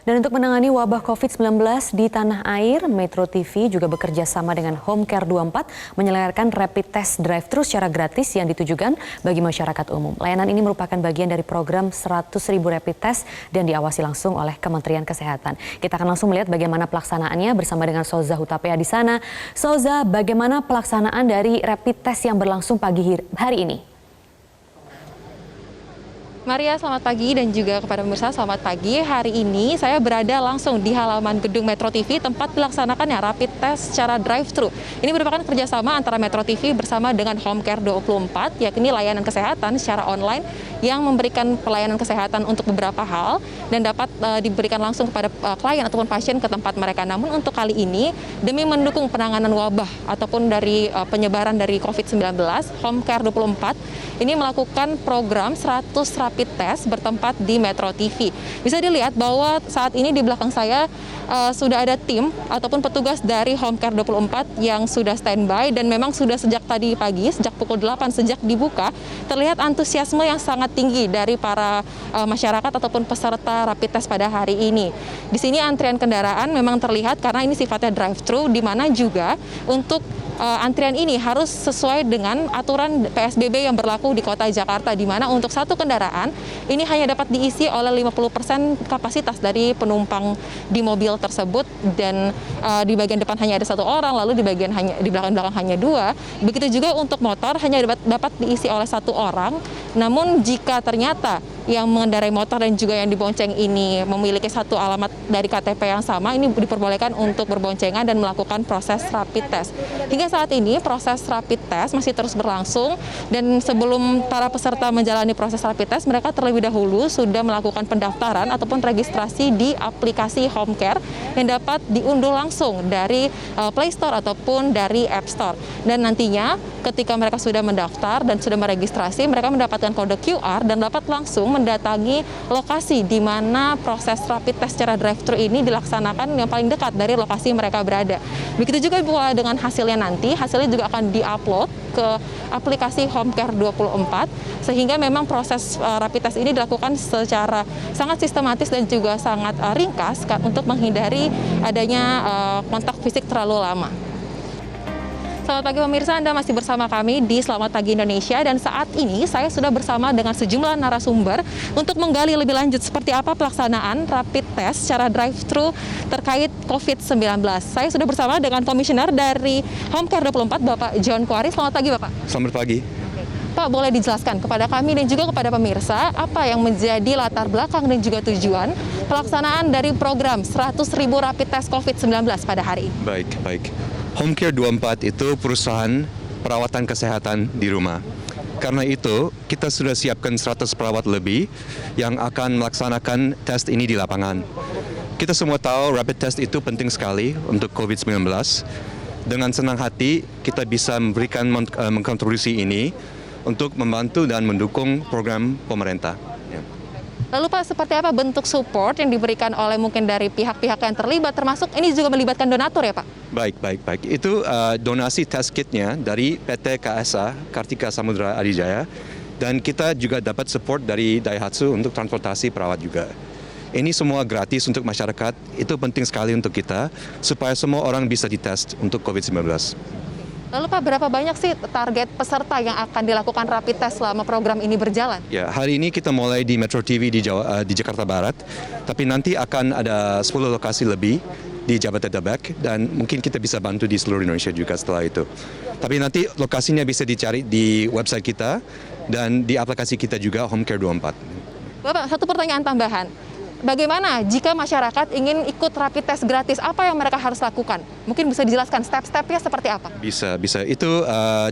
Dan untuk menangani wabah COVID-19 di tanah air, Metro TV juga bekerja sama dengan Home Care 24 menyelenggarakan rapid test drive-thru secara gratis yang ditujukan bagi masyarakat umum. Layanan ini merupakan bagian dari program 100.000 rapid test dan diawasi langsung oleh Kementerian Kesehatan. Kita akan langsung melihat bagaimana pelaksanaannya bersama dengan Souza Hutapea di sana. Souza, bagaimana pelaksanaan dari rapid test yang berlangsung pagi hari ini? Maria, selamat pagi dan juga kepada pemirsa selamat pagi. Hari ini saya berada langsung di halaman gedung Metro TV tempat dilaksanakannya rapid test secara drive-thru. Ini merupakan kerjasama antara Metro TV bersama dengan Home Care 24, yakni layanan kesehatan secara online yang memberikan pelayanan kesehatan untuk beberapa hal dan dapat diberikan langsung kepada klien ataupun pasien ke tempat mereka. Namun untuk kali ini, demi mendukung penanganan wabah ataupun dari penyebaran dari COVID-19, Home Care 24 ini melakukan program 100 rapid test bertempat di Metro TV. Bisa dilihat bahwa saat ini di belakang saya sudah ada tim ataupun petugas dari Home Care 24 yang sudah standby dan memang sudah sejak tadi pagi, sejak pukul 8 sejak dibuka, terlihat antusiasme yang sangat tinggi dari para masyarakat ataupun peserta rapid test pada hari ini. Di sini antrian kendaraan memang terlihat karena ini sifatnya drive-thru, di mana juga untuk antrian ini harus sesuai dengan aturan PSBB yang berlaku di Kota Jakarta, di mana untuk satu kendaraan ini hanya dapat diisi oleh 50% kapasitas dari penumpang di mobil tersebut, dan di bagian depan hanya ada satu orang, lalu di belakang hanya dua. Begitu juga untuk motor hanya dapat diisi oleh satu orang. Namun jika ternyata yang mengendarai motor dan juga yang dibonceng ini memiliki satu alamat dari KTP yang sama, ini diperbolehkan untuk berboncengan dan melakukan proses rapid test. Hingga saat ini proses rapid test masih terus berlangsung, dan sebelum para peserta menjalani proses rapid test, mereka terlebih dahulu sudah melakukan pendaftaran ataupun registrasi di aplikasi Home Care yang dapat diunduh langsung dari Play Store ataupun dari App Store. Dan nantinya ketika mereka sudah mendaftar dan sudah meregistrasi, mereka mendapatkan kode QR dan dapat langsung mendatangi lokasi di mana proses rapid test secara drive-thru ini dilaksanakan yang paling dekat dari lokasi mereka berada. Begitu juga pula dengan hasilnya nanti, hasilnya juga akan di-upload ke aplikasi Home Care 24, sehingga memang proses rapid test ini dilakukan secara sangat sistematis dan juga sangat ringkas untuk menghindari adanya kontak fisik terlalu lama. Selamat pagi pemirsa, Anda masih bersama kami di Selamat Pagi Indonesia, dan saat ini saya sudah bersama dengan sejumlah narasumber untuk menggali lebih lanjut seperti apa pelaksanaan rapid test secara drive-thru terkait COVID-19. Saya sudah bersama dengan komisioner dari Home Care 24, Bapak John Kuari. Selamat pagi Bapak. Selamat pagi. Pak, boleh dijelaskan kepada kami dan juga kepada pemirsa apa yang menjadi latar belakang dan juga tujuan pelaksanaan dari program 100.000 rapid test COVID-19 pada hari ini? Baik. Home Care 24 itu perusahaan perawatan kesehatan di rumah. Karena itu, kita sudah siapkan 100 perawat lebih yang akan melaksanakan tes ini di lapangan. Kita semua tahu rapid test itu penting sekali untuk COVID-19. Dengan senang hati, kita bisa memberikan mengkontribusi ini untuk membantu dan mendukung program pemerintah. Lalu Pak, seperti apa bentuk support yang diberikan oleh mungkin dari pihak-pihak yang terlibat, termasuk ini juga melibatkan donatur ya Pak? Baik. Itu donasi test kitnya dari PT KSA, Kartika Samudra Adijaya, dan kita juga dapat support dari Daihatsu untuk transportasi perawat juga. Ini semua gratis untuk masyarakat, itu penting sekali untuk kita, supaya semua orang bisa dites untuk COVID-19. Lalu Pak, berapa banyak sih target peserta yang akan dilakukan rapid test selama program ini berjalan? Ya, hari ini kita mulai di Metro TV di Jakarta Barat, tapi nanti akan ada 10 lokasi lebih di Jabodetabek, dan mungkin kita bisa bantu di seluruh Indonesia juga setelah itu. Tapi nanti lokasinya bisa dicari di website kita dan di aplikasi kita juga, Home Care 24. Bapak, satu pertanyaan tambahan. Bagaimana jika masyarakat ingin ikut rapid test gratis? Apa yang mereka harus lakukan? Mungkin bisa dijelaskan step-stepnya seperti apa? Bisa. Itu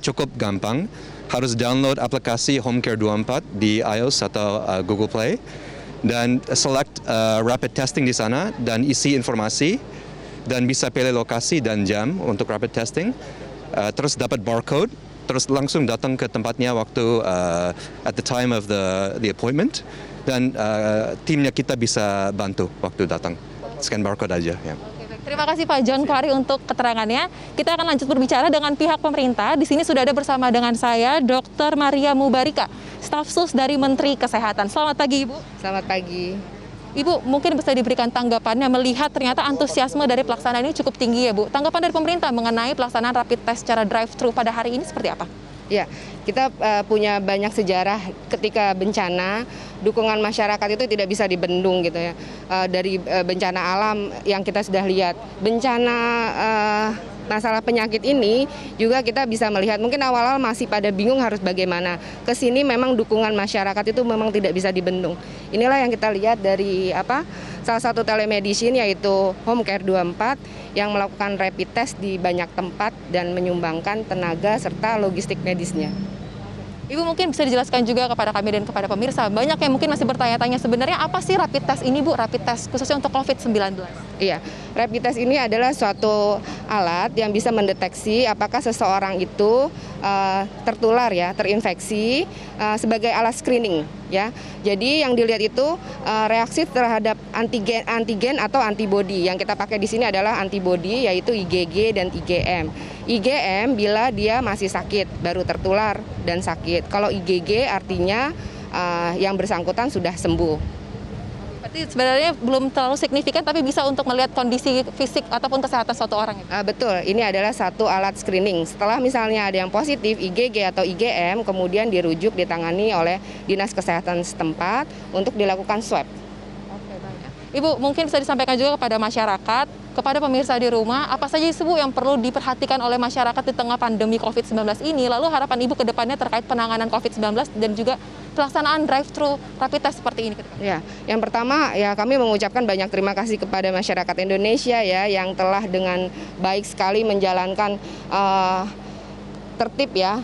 cukup gampang. Harus download aplikasi Home Care 24 di iOS atau Google Play, dan select rapid testing di sana dan isi informasi, dan bisa pilih lokasi dan jam untuk rapid testing. Terus dapat barcode, terus langsung datang ke tempatnya waktu at the time of the appointment. Dan timnya kita bisa bantu waktu datang. Scan barcode aja. Ya. Terima kasih Pak John Kuari untuk keterangannya. Kita akan lanjut berbicara dengan pihak pemerintah. Di sini sudah ada bersama dengan saya Dr. Maria Mubarika, staf sus dari Menteri Kesehatan. Selamat pagi Ibu. Selamat pagi. Ibu mungkin bisa diberikan tanggapannya melihat ternyata antusiasme dari pelaksanaan ini cukup tinggi ya Bu. Tanggapan dari pemerintah mengenai pelaksanaan rapid test secara drive-thru pada hari ini seperti apa? Ya, kita punya banyak sejarah ketika bencana, dukungan masyarakat itu tidak bisa dibendung gitu ya. Dari bencana alam yang kita sudah lihat, bencana masalah penyakit ini juga kita bisa melihat mungkin awal-awal masih pada bingung harus bagaimana. Kesini memang dukungan masyarakat itu memang tidak bisa dibendung. Inilah yang kita lihat dari salah satu telemedicine yaitu Home Care 24 yang melakukan rapid test di banyak tempat dan menyumbangkan tenaga serta logistik medisnya. Ibu mungkin bisa dijelaskan juga kepada kami dan kepada pemirsa, banyak yang mungkin masih bertanya-tanya sebenarnya apa sih rapid test ini Bu, rapid test khususnya untuk COVID-19? Iya, rapid test ini adalah suatu alat yang bisa mendeteksi apakah seseorang itu tertular ya, terinfeksi sebagai alat screening ya. Jadi yang dilihat itu reaksi terhadap antigen atau antibodi. Yang kita pakai di sini adalah antibodi yaitu IgG dan IgM. IgM bila dia masih sakit, baru tertular dan sakit. Kalau IgG artinya yang bersangkutan sudah sembuh. Berarti sebenarnya belum terlalu signifikan tapi bisa untuk melihat kondisi fisik ataupun kesehatan suatu orang. Betul, ini adalah satu alat screening. Setelah misalnya ada yang positif IgG atau IgM, kemudian dirujuk ditangani oleh Dinas Kesehatan setempat untuk dilakukan swab. Ibu mungkin bisa disampaikan juga kepada masyarakat, kepada pemirsa di rumah, apa saja sih Bu yang perlu diperhatikan oleh masyarakat di tengah pandemi COVID-19 ini, lalu harapan Ibu ke depannya terkait penanganan COVID-19 dan juga pelaksanaan drive-thru rapid test seperti ini? Ya, yang pertama ya kami mengucapkan banyak terima kasih kepada masyarakat Indonesia ya yang telah dengan baik sekali menjalankan tertib ya,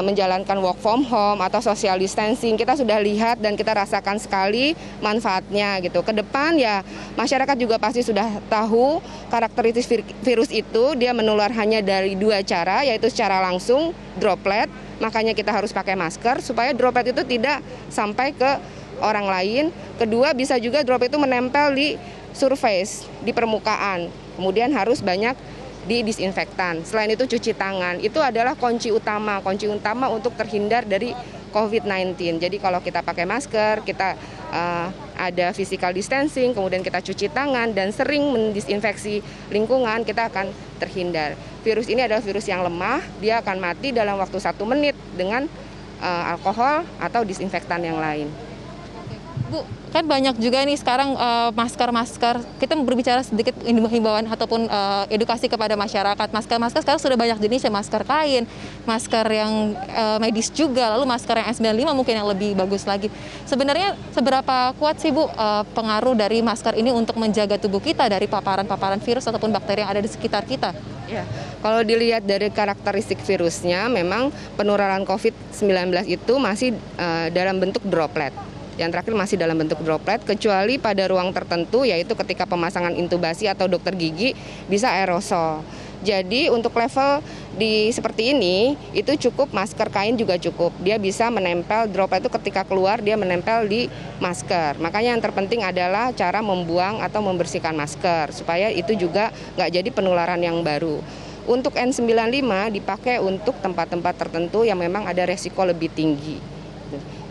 menjalankan work from home atau social distancing. Kita sudah lihat dan kita rasakan sekali manfaatnya gitu. Ke depan ya masyarakat juga pasti sudah tahu karakteristik virus itu, dia menular hanya dari dua cara, yaitu secara langsung droplet. Makanya kita harus pakai masker supaya droplet itu tidak sampai ke orang lain. Kedua, bisa juga droplet itu menempel di surface, di permukaan. Kemudian harus banyak di disinfektan. Selain itu cuci tangan. Itu adalah kunci utama untuk terhindar dari COVID-19. Jadi kalau kita pakai masker, kita ada physical distancing, kemudian kita cuci tangan dan sering mendisinfeksi lingkungan, kita akan terhindar. Virus ini adalah virus yang lemah, dia akan mati dalam waktu 1 menit dengan alkohol atau disinfektan yang lain. Bu, kan banyak juga nih sekarang masker-masker, kita berbicara sedikit himbauan ataupun edukasi kepada masyarakat. Masker-masker sekarang sudah banyak jenis ya, masker kain, masker yang medis juga, lalu masker yang N95 mungkin yang lebih bagus lagi. Sebenarnya seberapa kuat sih Bu pengaruh dari masker ini untuk menjaga tubuh kita dari paparan-paparan virus ataupun bakteri yang ada di sekitar kita? Ya, kalau dilihat dari karakteristik virusnya, memang penularan COVID-19 itu masih dalam bentuk droplet. Yang terakhir masih dalam bentuk droplet, kecuali pada ruang tertentu, yaitu ketika pemasangan intubasi atau dokter gigi bisa aerosol. Jadi untuk level seperti ini, itu cukup masker kain juga cukup. Dia bisa menempel, droplet itu ketika keluar dia menempel di masker. Makanya yang terpenting adalah cara membuang atau membersihkan masker, supaya itu juga nggak jadi penularan yang baru. Untuk N95 dipakai untuk tempat-tempat tertentu yang memang ada resiko lebih tinggi.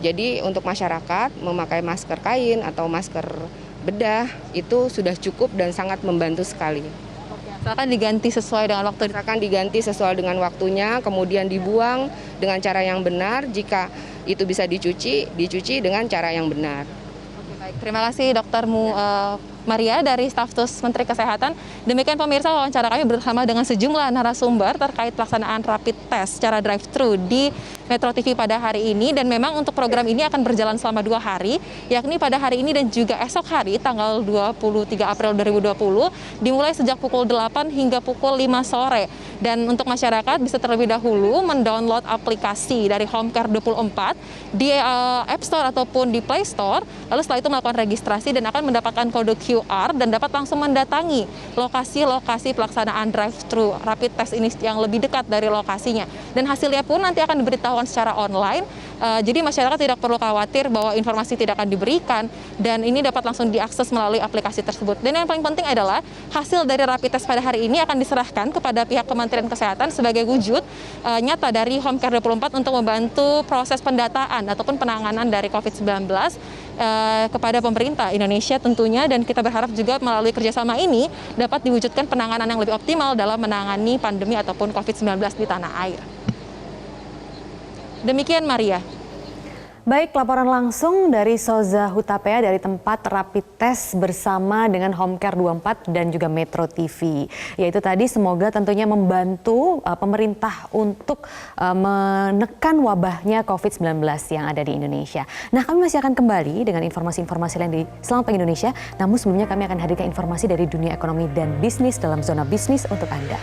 Jadi untuk masyarakat memakai masker kain atau masker bedah itu sudah cukup dan sangat membantu sekali. Silakan diganti sesuai dengan waktu. Silakan diganti sesuai dengan waktunya, kemudian dibuang dengan cara yang benar. Jika itu bisa dicuci dengan cara yang benar. Oke, baik. Terima kasih Dr. Maria dari Stafsus Menteri Kesehatan. Demikian pemirsa wawancara kami bersama dengan sejumlah narasumber terkait pelaksanaan rapid test secara drive-thru di Metro TV pada hari ini. Dan memang untuk program ini akan berjalan selama 2 hari, yakni pada hari ini dan juga esok hari tanggal 23 April 2020, dimulai sejak pukul 8 hingga pukul 5 sore. Dan untuk masyarakat bisa terlebih dahulu mendownload aplikasi dari Home Care 24 di App Store ataupun di Play Store, lalu setelah itu melakukan registrasi dan akan mendapatkan kode QR dan dapat langsung mendatangi lokasi-lokasi pelaksanaan drive-thru rapid test ini yang lebih dekat dari lokasinya. Dan hasilnya pun nanti akan diberitahukan secara online, jadi masyarakat tidak perlu khawatir bahwa informasi tidak akan diberikan dan ini dapat langsung diakses melalui aplikasi tersebut. Dan yang paling penting adalah hasil dari rapid test pada hari ini akan diserahkan kepada pihak Kementerian Kesehatan sebagai wujud nyata dari Home Care 24 untuk membantu proses pendataan ataupun penanganan dari COVID-19 kepada pemerintah Indonesia tentunya, dan kita berharap juga melalui kerjasama ini dapat diwujudkan penanganan yang lebih optimal dalam menangani pandemi ataupun COVID-19 di tanah air. Demikian Maria. Baik, laporan langsung dari Soza Hutapea dari tempat rapid test bersama dengan Homecare 24 dan juga Metro TV. Yaitu tadi semoga tentunya membantu pemerintah untuk menekan wabahnya COVID-19 yang ada di Indonesia. Nah, kami masih akan kembali dengan informasi-informasi lain di Selamat Pagi Indonesia. Namun sebelumnya kami akan hadirkan informasi dari dunia ekonomi dan bisnis dalam Zona Bisnis untuk Anda.